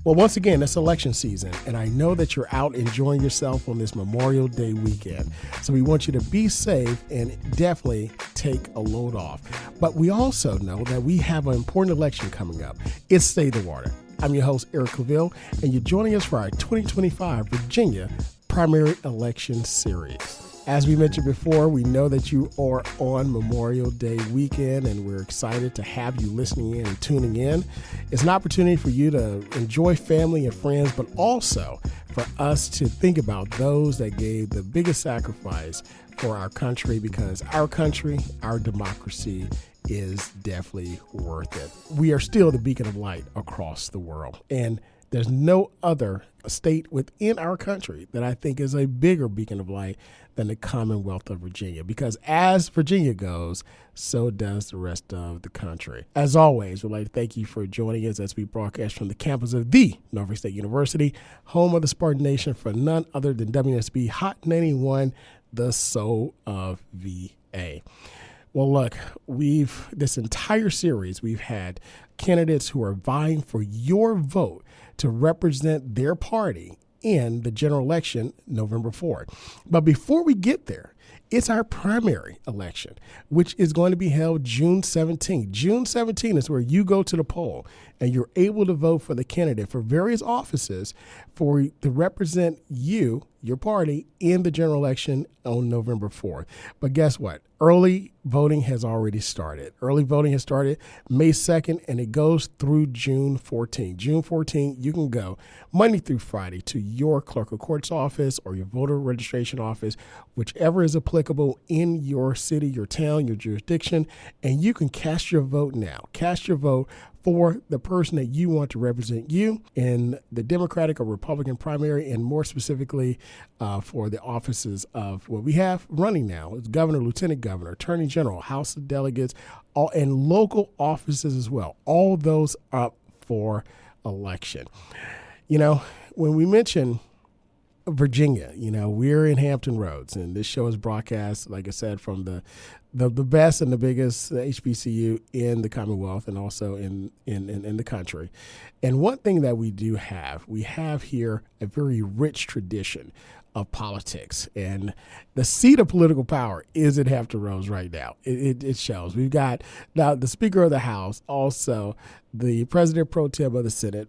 Well, once again, it's election season, and I know that you're out enjoying yourself on this Memorial Day weekend. So we want you to be safe and definitely take a load off. But we also know that we have an important election coming up. It's State of the Water. I'm your host, Eric Claville, and you're joining us for our 2025 Virginia Primary Election Series. As we mentioned before, we know that you are on Memorial Day weekend, and we're excited to have you listening in and tuning in. It's an opportunity for you to enjoy family and friends, but also for us to think about those that gave the biggest sacrifice for our country, because our country, our democracy is definitely worth it. We are still the beacon of light across the world, and there's no other state within our country that I think is a bigger beacon of light than the Commonwealth of Virginia, because as Virginia goes, so does the rest of the country. As always, we'd like to thank you for joining us as we broadcast from the campus of the Norfolk State University, home of the Spartan Nation, for none other than WSB Hot 91, the soul of VA. Well, look, this entire series, we've had candidates who are vying for your vote to represent their party in the general election November 4th. But before we get there, it's our primary election, which is going to be held June 17th. June 17th is where you go to the poll and you're able to vote for the candidate for various offices to represent you, your party, in the general election on November 4th. But guess what? Early voting has already started. Early voting has started May 2nd, and it goes through June 14th. June 14th, you can go Monday through Friday to your clerk of court's office or your voter registration office, whichever is applicable in your city, your town, your jurisdiction, and you can cast your vote now. Cast your vote for the person that you want to represent you in the Democratic or Republican primary, and more specifically for the offices of what we have running now. It's governor, lieutenant governor, attorney general, House of Delegates, and local offices as well. All those up for election. You know, when we mention Virginia, we're in Hampton Roads, and this show is broadcast, like I said, from the best and the biggest HBCU in the Commonwealth and also in the country. And one thing that we have here a very rich tradition of politics, and the seat of political power is at Hampton Roads right now. It shows. We've got now the Speaker of the House, also the President Pro Tem of the Senate,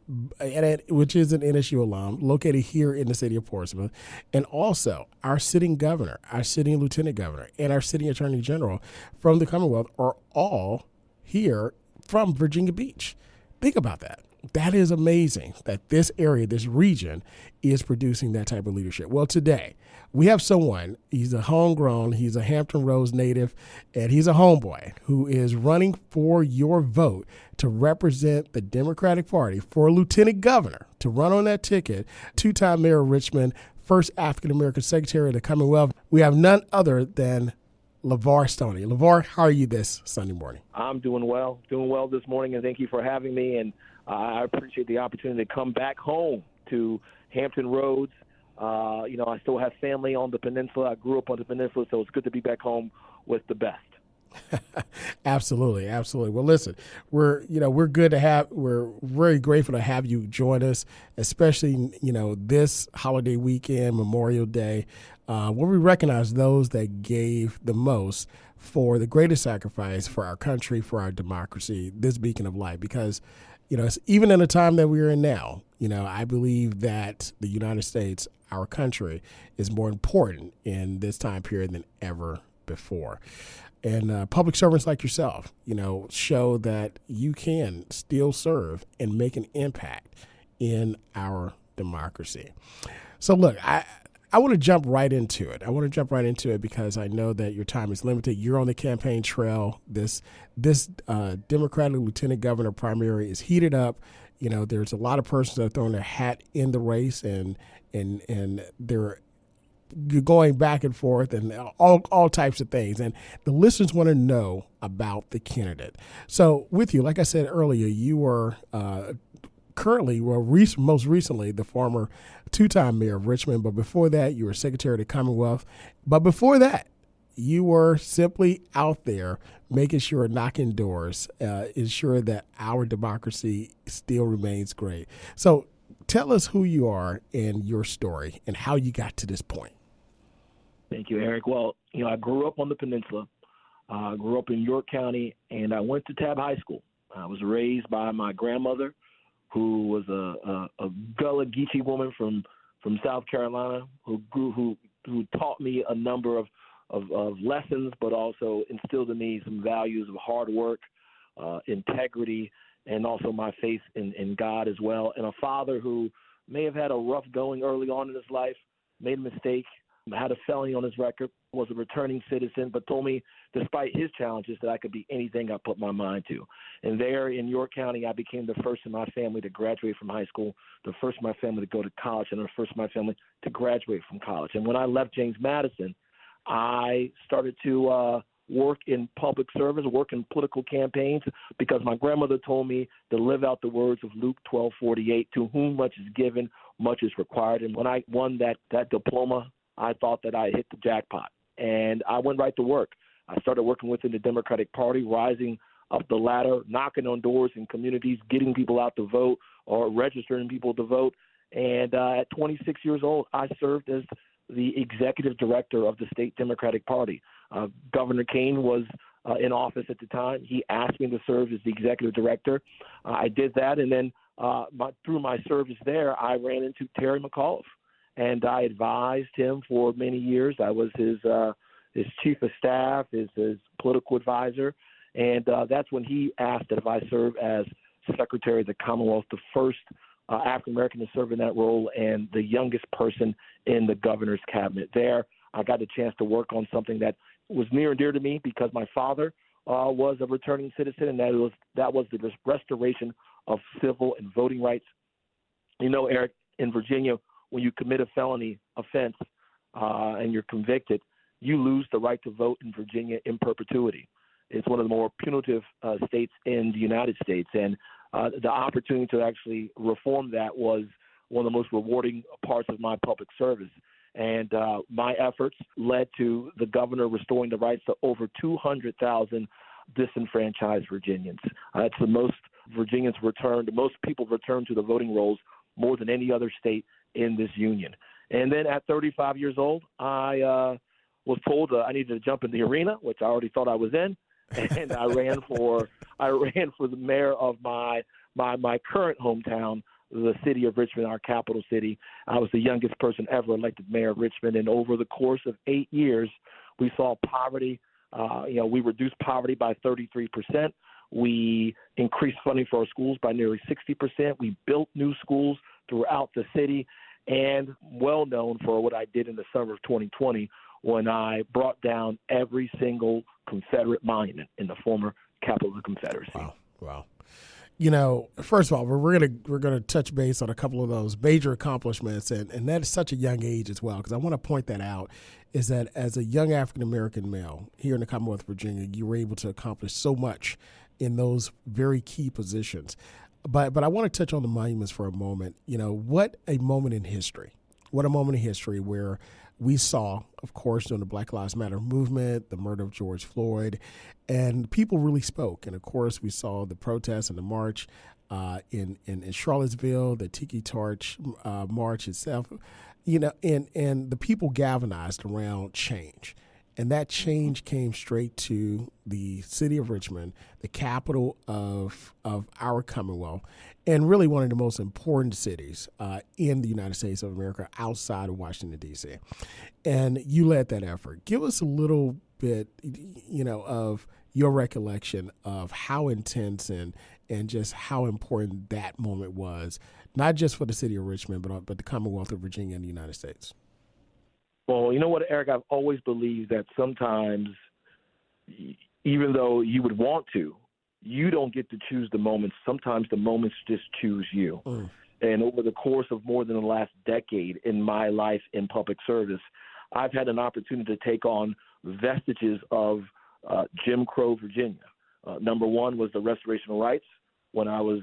which is an NSU alum, located here in the city of Portsmouth, and also our sitting governor, our sitting lieutenant governor, and our sitting attorney general from the Commonwealth are all here from Virginia Beach. Think about that. That is amazing that this area, this region, is producing that type of leadership. Well, today we have someone, he's a homegrown, he's a Hampton Roads native, and he's a homeboy who is running for your vote to represent the Democratic Party for lieutenant governor, to run on that ticket, two-time mayor of Richmond, first African-American secretary of the Commonwealth. We have none other than LeVar Stoney. LeVar, how are you this Sunday morning? I'm doing well this morning, and thank you for having me. And I appreciate the opportunity to come back home to Hampton Roads. I still have family on the peninsula. I grew up on the peninsula, so it's good to be back home with the best. Absolutely. Well, listen, we're very grateful to have you join us, especially, this holiday weekend, Memorial Day, where we recognize those that gave the most for the greatest sacrifice for our country, for our democracy, this beacon of light, because, it's even in the time that we're in now, I believe that the United States, our country, is more important in this time period than ever before. And public servants like yourself, show that you can still serve and make an impact in our democracy. So, look, I want to jump right into it. Because I know that your time is limited. You're on the campaign trail. This Democratic lieutenant governor primary is heated up. There's a lot of persons that are throwing their hat in the race, and they're going back and forth and all types of things. And the listeners want to know about the candidate. So with you, like I said earlier, you were most recently the former two-time mayor of Richmond. But before that, you were Secretary of the Commonwealth. But before that, you were simply out there making sure, knocking doors, ensure that our democracy still remains great. So Tell us who you are and your story and how you got to this point. Thank you, Eric. Well, I grew up on the peninsula. I grew up in York County, and I went to Tabb High School. I was raised by my grandmother, who was a Gullah Geechee woman from South Carolina, who taught me a number of lessons, but also instilled in me some values of hard work, integrity, and also my faith in God as well. And a father who may have had a rough going early on in his life, made a mistake, had a felony on his record, was a returning citizen, but told me, despite his challenges, that I could be anything I put my mind to. And there in York County, I became the first in my family to graduate from high school, the first in my family to go to college, and the first in my family to graduate from college. And when I left James Madison, I started to work in public service, work in political campaigns, because my grandmother told me to live out the words of Luke 12:48, to whom much is given, much is required. And when I won that diploma, I thought that I hit the jackpot. And I went right to work. I started working within the Democratic Party, rising up the ladder, knocking on doors in communities, getting people out to vote or registering people to vote. And at 26 years old, I served as the executive director of the state Democratic Party. Governor Kane was in office at the time. He asked me to serve as the executive director. I did that, and then through my service there, I ran into Terry McAuliffe, and I advised him for many years. I was his chief of staff, his political advisor, and that's when he asked that if I serve as Secretary of the Commonwealth, the first African-American to serve in that role and the youngest person in the governor's cabinet. There, I got the chance to work on something that was near and dear to me because my father was a returning citizen, and that was the restoration of civil and voting rights. Eric, in Virginia, when you commit a felony offense and you're convicted, you lose the right to vote in Virginia in perpetuity. It's one of the more punitive states in the United States, and the opportunity to actually reform that was one of the most rewarding parts of my public service. And my efforts led to the governor restoring the rights to over 200,000 disenfranchised Virginians. It's the most Virginians returned, the most people returned to the voting rolls more than any other state in this union. And then at 35 years old, I was told I needed to jump in the arena, which I already thought I was in, and I ran for the mayor of my current hometown, the city of Richmond, our capital city. I was the youngest person ever elected mayor of Richmond, and over the course of 8 years, we saw poverty. We reduced poverty by 33%. We increased funding for our schools by nearly 60%. We built new schools throughout the city, and well known for what I did in the summer of 2020 when I brought down every single Confederate monument in the former capital of the Confederacy. Wow. First of all, we're gonna touch base on a couple of those major accomplishments, and that is such a young age as well, because I want to point that out, is that as a young African-American male here in the Commonwealth of Virginia, you were able to accomplish so much in those very key positions. But I want to touch on the monuments for a moment. What a moment in history. What a moment in history where we saw, of course, during the Black Lives Matter movement, the murder of George Floyd, and people really spoke. And, of course, we saw the protests and the march in Charlottesville, the Tiki Torch march itself, and the people galvanized around change. And that change came straight to the city of Richmond, the capital of our Commonwealth, and really one of the most important cities in the United States of America outside of Washington, D.C. And you led that effort. Give us a little bit, of your recollection of how intense and just how important that moment was, not just for the city of Richmond, but the Commonwealth of Virginia and the United States. Well, you know what, Eric? I've always believed that sometimes, even though you would want to, you don't get to choose the moments. Sometimes the moments just choose you. And over the course of more than the last decade in my life in public service, I've had an opportunity to take on vestiges of Jim Crow Virginia. Number one was the Restoration of Rights when I was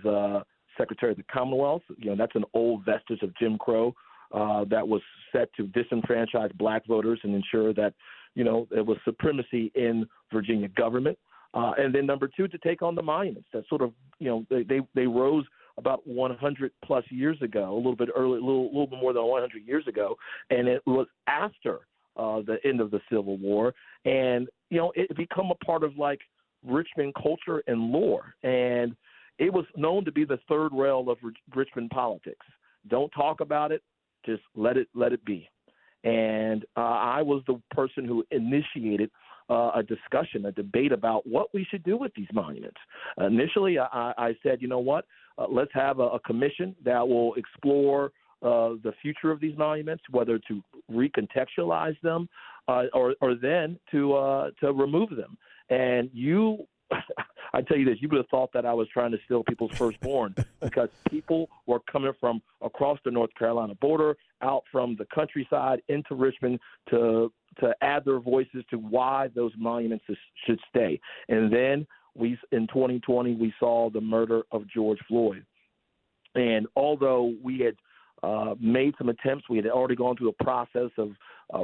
Secretary of the Commonwealth. That's an old vestige of Jim Crow that was set to disenfranchise black voters and ensure that, there was supremacy in Virginia government. And then number two, to take on the monuments that sort of, they rose about 100 plus years ago, a little bit early, a little bit more than 100 years ago, and it was after the end of the Civil War, and it become a part of like Richmond culture and lore, and it was known to be the third rail of Richmond politics. Don't talk about it, just let it be. And I was the person who initiated a discussion, a debate about what we should do with these monuments. Initially, I said, you know what, let's have a commission that will explore the future of these monuments, whether to recontextualize them or then to remove them. And I tell you this, you would have thought that I was trying to steal people's firstborn because people were coming from across the North Carolina border, out from the countryside into Richmond to add their voices to why those monuments should stay. And then in 2020, we saw the murder of George Floyd. And although we had made some attempts, we had already gone through a process of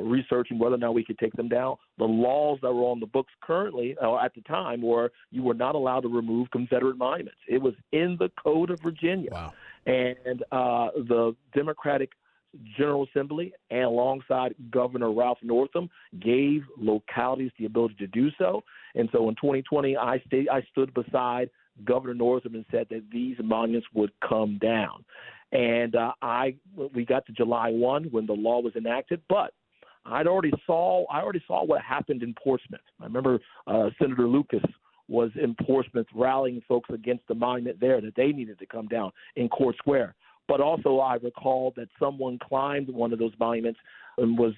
researching whether or not we could take them down. The laws that were on the books currently, at the time, were you were not allowed to remove Confederate monuments. It was in the Code of Virginia. Wow. And the Democratic General Assembly, and alongside Governor Ralph Northam, gave localities the ability to do so. And so in 2020, I stood beside Governor Northam and said that these monuments would come down. And we got to July 1 when the law was enacted, but I already saw what happened in Portsmouth. I remember Senator Lucas was in Portsmouth rallying folks against the monument there that they needed to come down in Court Square. But also I recall that someone climbed one of those monuments and was,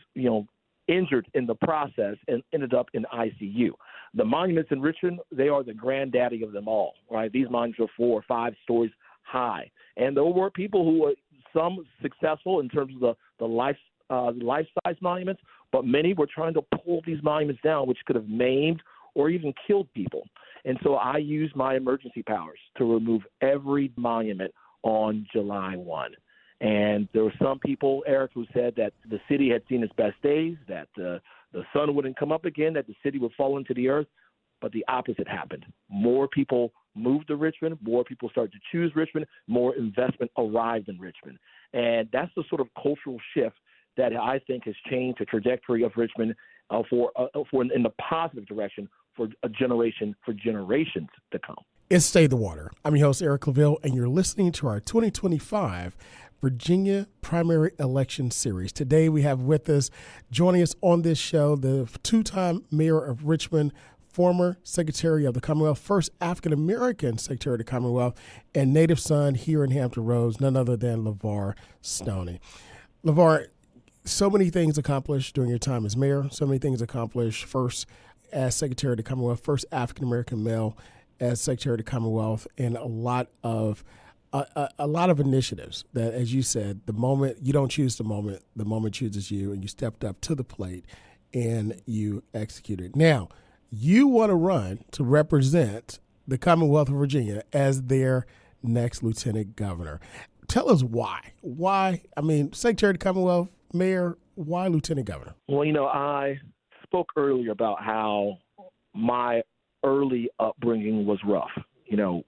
injured in the process and ended up in ICU. The monuments in Richmond, they are the granddaddy of them all, right? These monuments are 4 or 5 stories high. And there were people who were some successful in terms of the life-size monuments, but many were trying to pull these monuments down, which could have maimed or even killed people. And so I used my emergency powers to remove every monument on July 1. And there were some people, Eric, who said that the city had seen its best days, that the sun wouldn't come up again, that the city would fall into the earth. But the opposite happened. More people moved to Richmond. More people started to choose Richmond. More investment arrived in Richmond. And that's the sort of cultural shift that I think has changed the trajectory of Richmond for in the positive direction for generations to come. It's Stay the Water. I'm your host, Eric Claville, and you're listening to our 2025 Virginia Primary Election Series. Today we have with us, joining us on this show, the two-time mayor of Richmond, former Secretary of the Commonwealth, first African-American Secretary of the Commonwealth, and native son here in Hampton Roads, none other than LeVar Stoney. LeVar, so many things accomplished during your time as mayor, so many things accomplished first as Secretary of the Commonwealth, first African-American male as Secretary of the Commonwealth, and a lot of initiatives that, as you said, the moment you don't choose the moment chooses you, and you stepped up to the plate and you executed. Now, you want to run to represent the Commonwealth of Virginia as their next lieutenant governor. Tell us why. Why? I mean, Secretary of the Commonwealth, mayor, why lieutenant governor? Well, I spoke earlier about how my early upbringing was rough.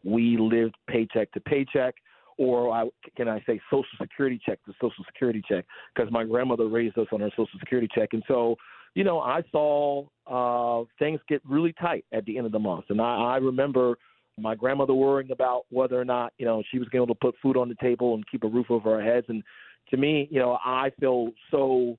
We lived paycheck to paycheck, or can I say Social Security check to Social Security check, because my grandmother raised us on her Social Security check. And so, I saw things get really tight at the end of the month. And I remember my grandmother worrying about whether or not, she was able to put food on the table and keep a roof over our heads. And to me, I feel so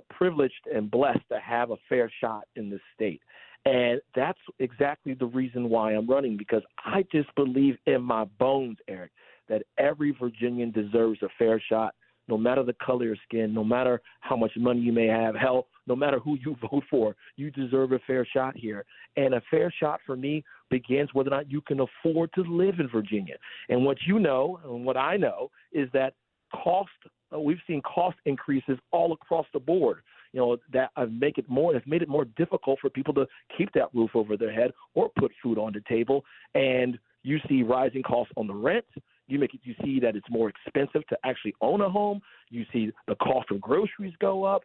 privileged and blessed to have a fair shot in this state. And that's exactly the reason why I'm running, because I just believe in my bones, Eric, that every Virginian deserves a fair shot, no matter the color of your skin, no matter how much money you may have, hell, no matter who you vote for, you deserve a fair shot here. And a fair shot for me begins whether or not you can afford to live in Virginia. And what you know and what I know is that we've seen cost increases all across the board. That have made it more difficult for people to keep that roof over their head or put food on the table. And you see rising costs on the rent. You see that it's more expensive to actually own a home. You see the cost of groceries go up.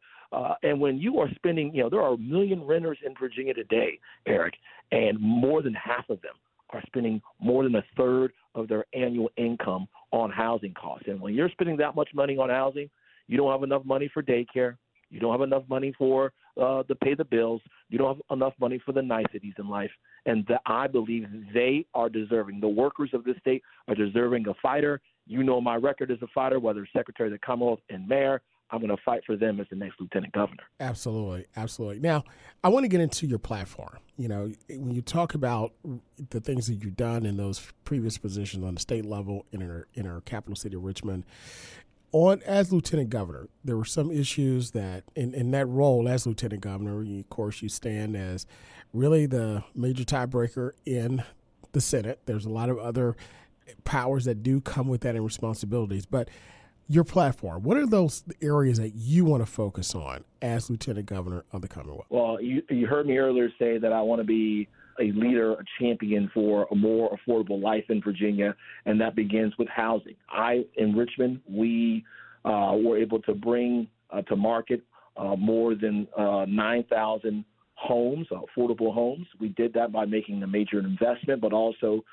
And when you are spending, there are 1 million renters in Virginia today, Eric, and more than half of them are spending more than a third of their annual income on housing costs. And when you're spending that much money on housing, you don't have enough money for daycare. You don't have enough money for to pay the bills. You don't have enough money for the niceties in life. And I believe they are deserving. The workers of this state are deserving a fighter. You know my record as a fighter, whether Secretary of the Commonwealth and Mayor. I'm going to fight for them as the next lieutenant governor. Absolutely. Absolutely. Now, I want to get into your platform. You know, when you talk about the things that you've done in those previous positions on the state level in our capital city of Richmond, as lieutenant governor, there were some issues that in that role as lieutenant governor, of course, you stand as really the major tiebreaker in the Senate. There's a lot of other powers that do come with that and responsibilities. But your platform, what are those areas that you want to focus on as lieutenant governor of the Commonwealth? Well, you heard me earlier say that I want to be a leader, a champion for a more affordable life in Virginia, and that begins with housing. In Richmond, we were able to bring to market more than 9,000 homes, affordable homes. We did that by making a major investment, but also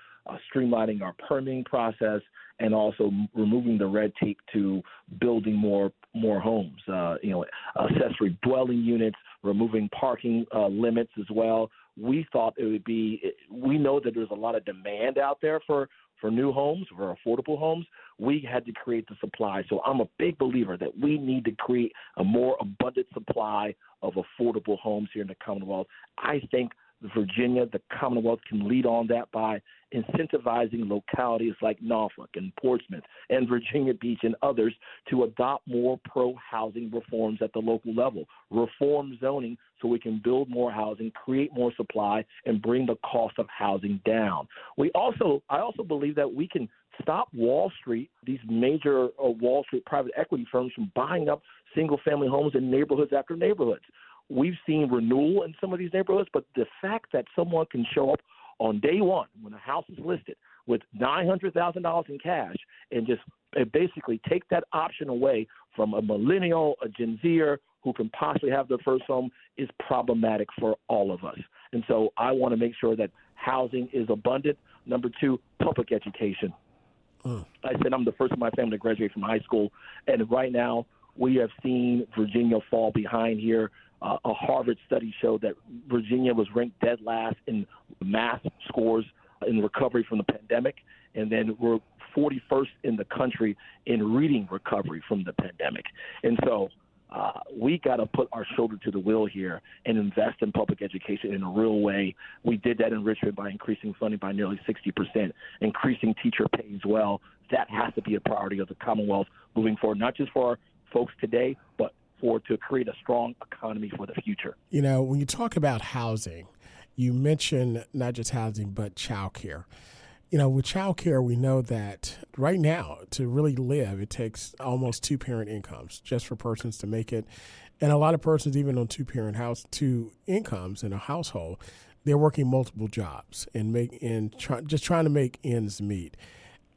streamlining our permitting process and also removing the red tape to building more homes, accessory dwelling units, removing parking limits as well. We thought it would be – we know that there's a lot of demand out there for new homes, for affordable homes. We had to create the supply. So I'm a big believer that we need to create a more abundant supply of affordable homes here in the Commonwealth. I think Virginia, the Commonwealth, can lead on that by incentivizing localities like Norfolk and Portsmouth and Virginia Beach and others to adopt more pro-housing reforms at the local level, reform zoning so we can build more housing, create more supply, and bring the cost of housing down. I also believe that we can stop Wall Street, these major Wall Street private equity firms, from buying up single-family homes in neighborhoods after neighborhoods. We've seen renewal in some of these neighborhoods, but the fact that someone can show up on day one when a house is listed with $900,000 in cash and just basically take that option away from a millennial, a Gen Zer who can possibly have their first home is problematic for all of us. And so I want to make sure that housing is abundant. Number two, public education. I said I'm the first in my family to graduate from high school, and right now we have seen Virginia fall behind here. A Harvard study showed that Virginia was ranked dead last in math scores in recovery from the pandemic, and then we're 41st in the country in reading recovery from the pandemic. And so we got to put our shoulder to the wheel here and invest in public education in a real way. We did that in Richmond by increasing funding by nearly 60%, increasing teacher pay as well. That has to be a priority of the Commonwealth moving forward, not just for our folks today, but to create a strong economy for the future. You know, when you talk about housing, you mention not just housing, but childcare. You know, with childcare, we know that right now to really live, it takes almost two-parent incomes just for persons to make it. And a lot of persons, even on two incomes in a household, they're working multiple jobs and just trying to make ends meet.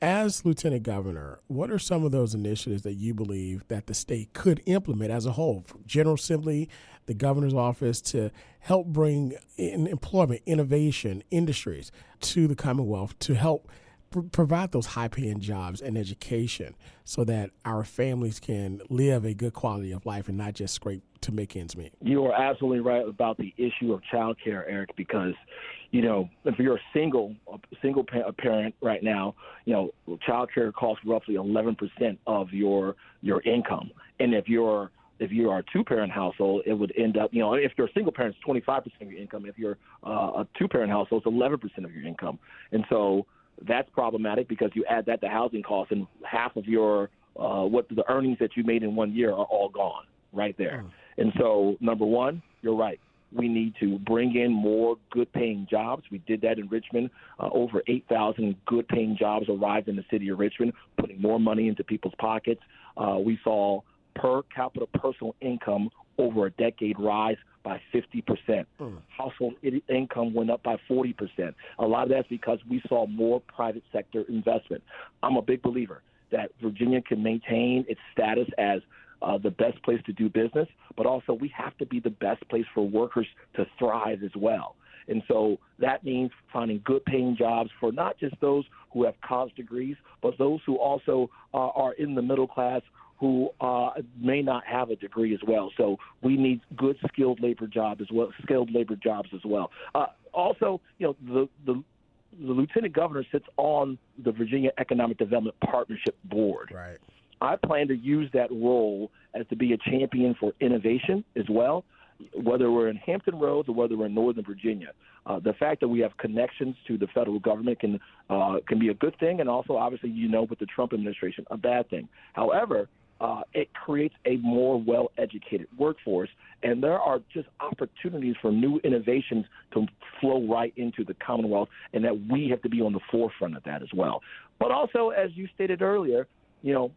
As Lieutenant Governor, what are some of those initiatives that you believe that the state could implement as a whole, from General Assembly, the governor's office, to help bring in employment, innovation, industries to the Commonwealth to help provide those high-paying jobs and education so that our families can live a good quality of life and not just scrape to make ends meet? You are absolutely right about the issue of child care, Eric, because, you know, if you're a single parent right now, you know, child care costs roughly 11% of your income. And if you are a two-parent household, it would end up, you know, if you're a single parent, it's 25% of your income. If you're a two-parent household, it's 11% of your income. And so that's problematic because you add that to housing costs, and half of your what the earnings that you made in 1 year are all gone right there. And so, number one, you're right. We need to bring in more good-paying jobs. We did that in Richmond. Over 8,000 good-paying jobs arrived in the city of Richmond, putting more money into people's pockets. We saw per capita personal income over a decade rise by 50%. Household income went up by 40%. A lot of that's because we saw more private sector investment. I'm a big believer that Virginia can maintain its status as the best place to do business, but also we have to be the best place for workers to thrive as well. And so that means finding good paying jobs for not just those who have college degrees, but those who also are in the middle class who may not have a degree as well. So we need good skilled labor jobs as well. Also, the lieutenant governor sits on the Virginia Economic Development Partnership Board. Right. I plan to use that role as to be a champion for innovation as well, whether we're in Hampton Roads or whether we're in Northern Virginia. The fact that we have connections to the federal government can be a good thing, and also, obviously, with the Trump administration, a bad thing. However, it creates a more well-educated workforce, and there are just opportunities for new innovations to flow right into the Commonwealth, and that we have to be on the forefront of that as well. But also, as you stated earlier, the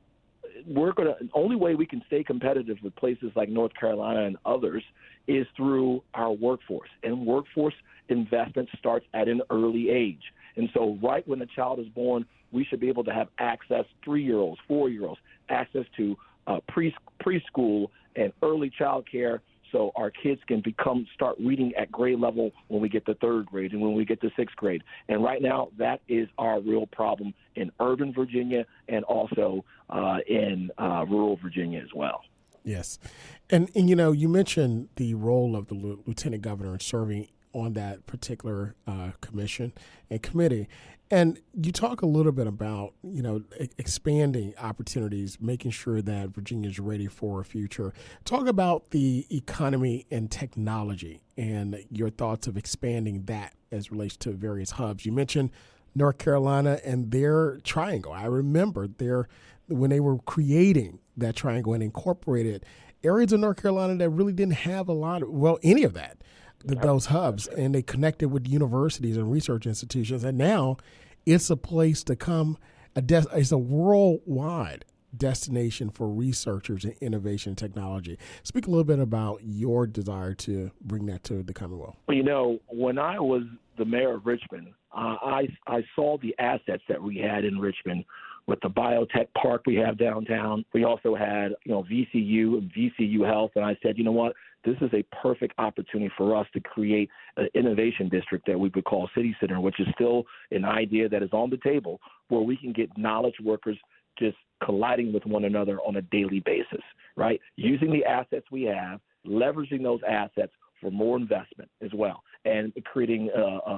only way we can stay competitive with places like North Carolina and others is through our workforce. And workforce investment starts at an early age. And so right when the child is born, we should be able to have access, 3-year-olds, 4-year-olds, access to preschool and early child care, so our kids can start reading at grade level when we get to 3rd grade and when we get to 6th grade. And right now, that is our real problem in urban Virginia and also in rural Virginia as well. Yes. And you mentioned the role of the lieutenant governor in serving on that particular commission and committee. And you talk a little bit about, expanding opportunities, making sure that Virginia is ready for a future. Talk about the economy and technology and your thoughts of expanding that as relates to various hubs. You mentioned North Carolina and their triangle. I remember when they were creating that triangle and incorporated areas of North Carolina that really didn't have any of that. Those hubs, and they connected with universities and research institutions, and now it's a place to come. It's a worldwide destination for researchers in innovation technology. Speak a little bit about your desire to bring that to the Commonwealth. When I was the mayor of Richmond, I saw the assets that we had in Richmond with the biotech park we have downtown. We also had, VCU and VCU Health, and I said, this is a perfect opportunity for us to create an innovation district that we would call City Center, which is still an idea that is on the table where we can get knowledge workers just colliding with one another on a daily basis, right? Using the assets we have, leveraging those assets for more investment as well, and creating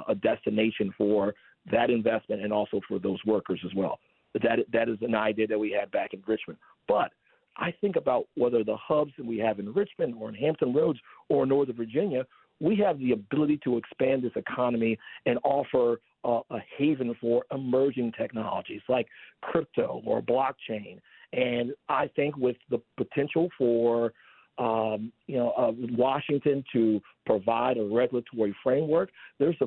a destination for that investment and also for those workers as well. That is an idea that we had back in Richmond. But I think about whether the hubs that we have in Richmond or in Hampton Roads or in Northern Virginia, we have the ability to expand this economy and offer a haven for emerging technologies like crypto or blockchain. And I think with the potential for Washington to provide a regulatory framework, there's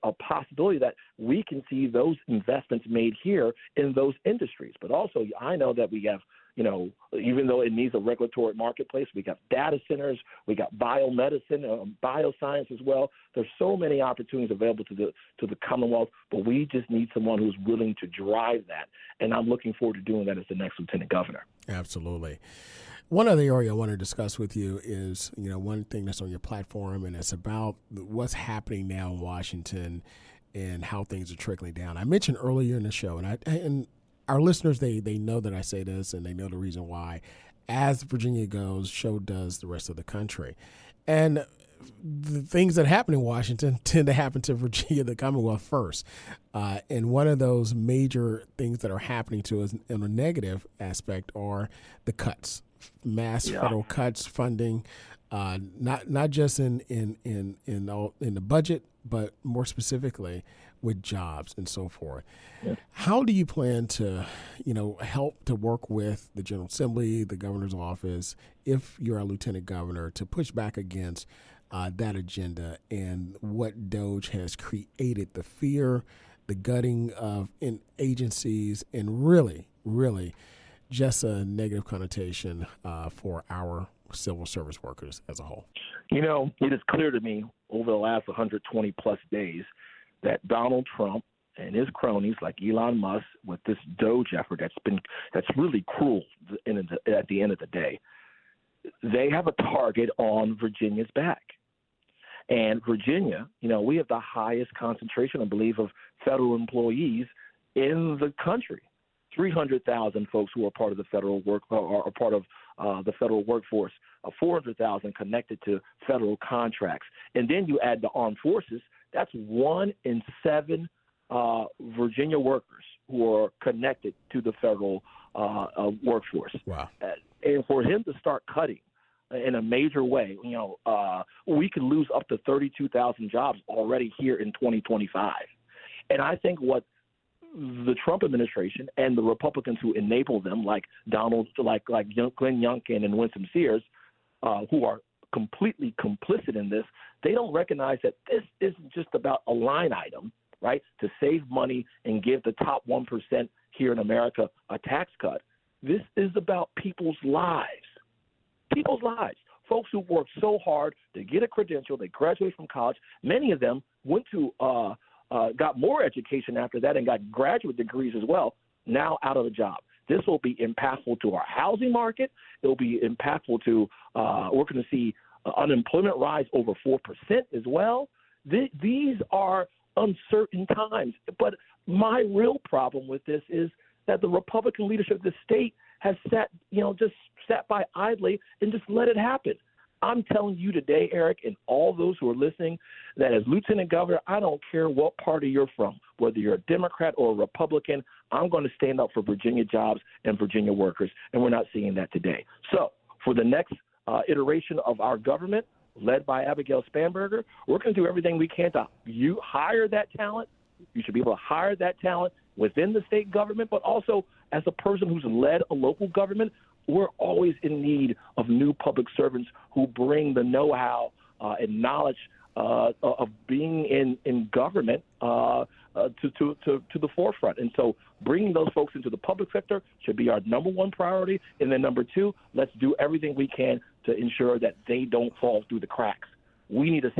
a possibility that we can see those investments made here in those industries. But also, I know that we have, even though it needs a regulatory marketplace, we got data centers, we got biomedicine, bioscience as well. There's so many opportunities available to the Commonwealth, but we just need someone who's willing to drive that. And I'm looking forward to doing that as the next lieutenant governor. Absolutely. One other area I want to discuss with you is, one thing that's on your platform, and it's about what's happening now in Washington and how things are trickling down. I mentioned earlier in the show, and our listeners, they know that I say this, and they know the reason why. As Virginia goes, so does the rest of the country. And the things that happen in Washington tend to happen to Virginia, the Commonwealth, first. And one of those major things that are happening to us in a negative aspect are the cuts. Mass federal cuts, funding, not just in the budget, but more specifically with jobs and so forth. Yeah. How do you plan to, help to work with the General Assembly, the governor's office, if you're a lieutenant governor, to push back against that agenda and what DOGE has created, the fear, the gutting of in agencies, and really just a negative connotation for our civil service workers as a whole? It is clear to me over the last 120 plus days that Donald Trump and his cronies like Elon Musk, with this DOGE effort that's really cruel at the end of the day, they have a target on Virginia's back. And Virginia, we have the highest concentration, I believe, of federal employees in the country. 300,000 folks who are part of the federal the federal workforce, 400,000 connected to federal contracts. And then you add the armed forces, that's 1 in 7 Virginia workers who are connected to the federal workforce. Wow. And for him to start cutting in a major way, we could lose up to 32,000 jobs already here in 2025. And I think what the Trump administration and the Republicans who enable them, like Glenn Youngkin and Winsome Sears, who are completely complicit in this, they don't recognize that this isn't just about a line item, right, to save money and give the top 1% here in America a tax cut. This is about people's lives. People's lives. Folks who worked so hard to get a credential, they graduated from college. Many of them went to got more education after that and got graduate degrees as well, now out of a job. This will be impactful to our housing market. It will be impactful to we're going to see unemployment rise over 4% as well. These are uncertain times. But my real problem with this is that the Republican leadership of the state has just sat by idly and just let it happen. I'm telling you today, Eric, and all those who are listening, that as Lieutenant Governor, I don't care what party you're from, whether you're a Democrat or a Republican, I'm going to stand up for Virginia jobs and Virginia workers, and we're not seeing that today. So for the next iteration of our government, led by Abigail Spanberger, we're going to do everything we can to hire that talent. You should be able to hire that talent within the state government, but also as a person who's led a local government, we're always in need of new public servants who bring the know-how and knowledge of being in government to the forefront. And so bringing those folks into the public sector should be our number one priority. And then number two, let's do everything we can to ensure that they don't fall through the cracks. We need a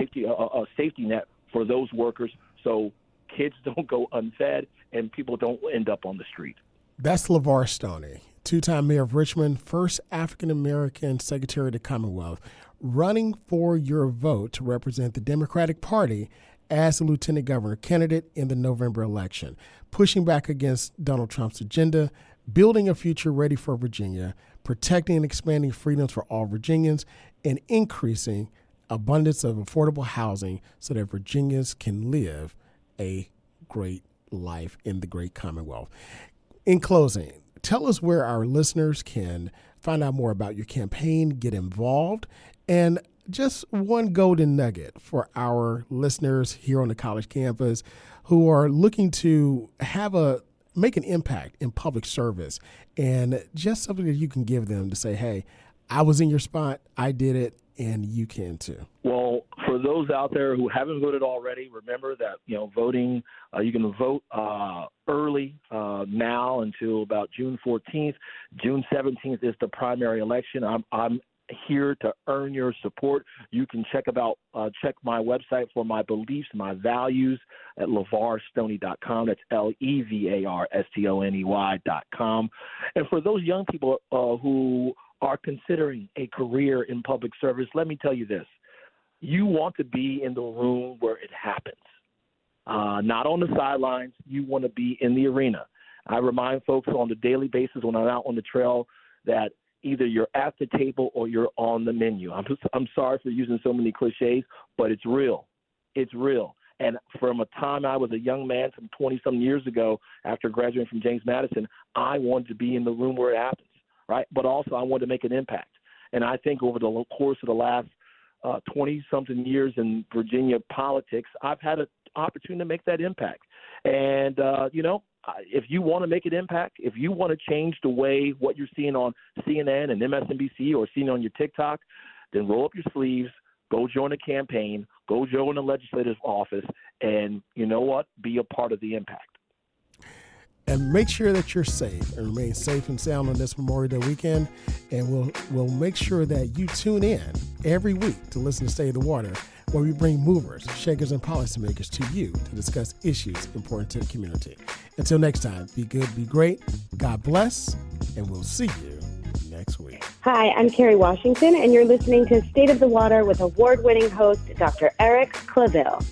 safety net for those workers so kids don't go unfed and people don't end up on the street. That's LeVar Stoney, two-time mayor of Richmond, first African-American Secretary of the Commonwealth, running for your vote to represent the Democratic Party as the lieutenant governor candidate in the November election, pushing back against Donald Trump's agenda, building a future ready for Virginia, protecting and expanding freedoms for all Virginians, and increasing abundance of affordable housing so that Virginians can live a great life in the great Commonwealth. In closing, tell us where our listeners can find out more about your campaign, get involved, and just one golden nugget for our listeners here on the college campus who are looking to make an impact in public service, and just something that you can give them to say, hey, I was in your spot, I did it, and you can too. Well, for those out there who haven't voted already, remember that voting, you can vote early now until about June 14th. June 17th is the primary election. I'm here to earn your support. You can check my website for my beliefs, my values at levarstoney.com. That's LEVARSTONEY.com. And for those young people who are considering a career in public service, let me tell you this. You want to be in the room where it happens, not on the sidelines. You want to be in the arena. I remind folks on a daily basis when I'm out on the trail that either you're at the table or you're on the menu. I'm sorry for using so many cliches, but it's real. It's real. And from a time I was a young man, some 20-some years ago, after graduating from James Madison, I wanted to be in the room where it happens, right? But also I wanted to make an impact. And I think over the course of the last 20-something years in Virginia politics, I've had an opportunity to make that impact. And, if you want to make an impact, if you want to change the way what you're seeing on CNN and MSNBC or seeing on your TikTok, then roll up your sleeves, go join a campaign, go join a legislative office, and you know what? Be a part of the impact. And make sure that you're safe and remain safe and sound on this Memorial Day weekend. And we'll make sure that you tune in every week to listen to Stay in the Water, where we bring movers, shakers, and policymakers to you to discuss issues important to the community. Until next time, be good, be great, God bless, and we'll see you next next week. Hi, I'm Carrie Washington, and you're listening to State of the Water with award-winning host Dr. Eric Clavel.